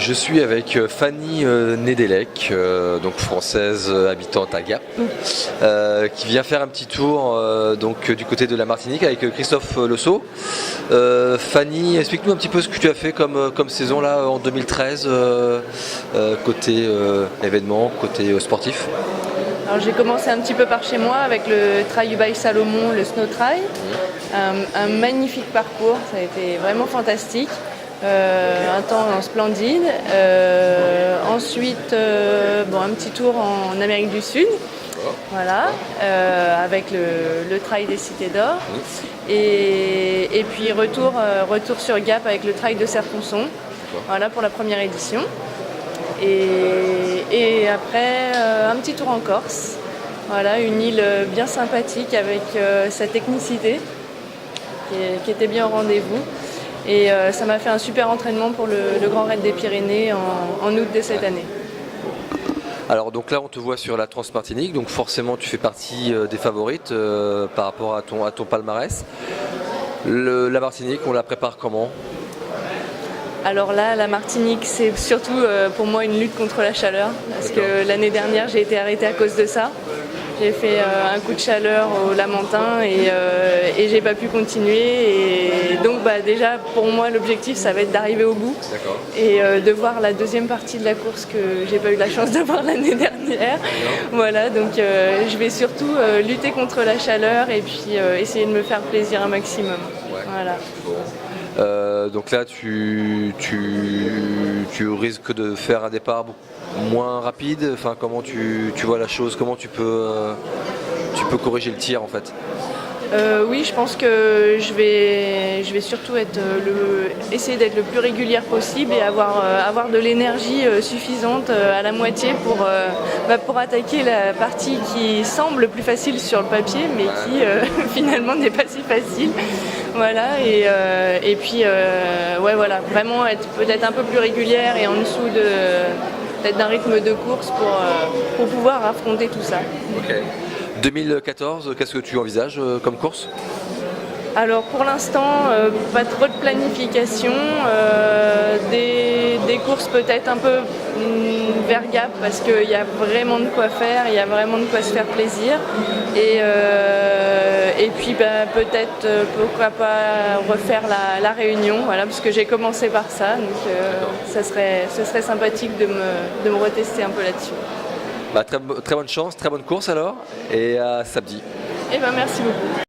Je suis avec Fanny Nedelec, donc française habitante à Gap, qui vient faire un petit tour donc, du côté de la Martinique avec Christophe Lesault. Fanny, explique-nous un petit peu ce que tu as fait comme saison là en 2013, côté événement, côté sportif. Alors j'ai commencé un petit peu par chez moi avec le Trail du Bail Salomon, le Snow Trail. Un magnifique parcours, ça a été vraiment fantastique. Un temps splendide. Ensuite, un petit tour en Amérique du Sud, voilà, avec le Trail des Cités d'Or. Et puis retour sur Gap avec le Trail de Serponçon, voilà, pour la première édition. Et après, un petit tour en Corse, voilà, une île bien sympathique avec sa technicité qui était bien au rendez-vous. Et ça m'a fait un super entraînement pour le Grand Raid des Pyrénées en août de cette année. Alors donc là on te voit sur la Transmartinique, donc forcément tu fais partie des favorites par rapport à ton palmarès. La Martinique, on la prépare comment ? Alors là, la Martinique, c'est surtout pour moi une lutte contre la chaleur, parce que l'année dernière j'ai été arrêtée à cause de ça. J'ai fait un coup de chaleur au Lamentin et j'ai pas pu continuer. Et donc déjà pour moi l'objectif ça va être d'arriver au bout et de voir la deuxième partie de la course que j'ai pas eu la chance de voir l'année dernière. Voilà, donc je vais surtout lutter contre la chaleur et puis essayer de me faire plaisir un maximum. Voilà. Donc là tu risques de faire un départ moins rapide, enfin comment tu vois la chose, comment tu peux corriger le tir en fait? Oui, je pense que je vais surtout essayer d'être le plus régulière possible et avoir de l'énergie suffisante à la moitié pour attaquer la partie qui semble plus facile sur le papier mais qui finalement n'est pas si facile. Voilà, et puis voilà, vraiment être peut-être un peu plus régulière et en dessous peut-être d'un rythme de course pour pouvoir affronter tout ça. Okay. 2014, qu'est-ce que tu envisages comme course ? Alors pour l'instant, pas trop de planification, des courses peut-être un peu vers Gap parce qu'il y a vraiment de quoi faire, il y a vraiment de quoi se faire plaisir. Et puis peut-être pourquoi pas refaire la Réunion, voilà, parce que j'ai commencé par ça, donc ce serait sympathique de me retester un peu là-dessus. Très bonne chance, très bonne course alors, et à samedi. Merci beaucoup.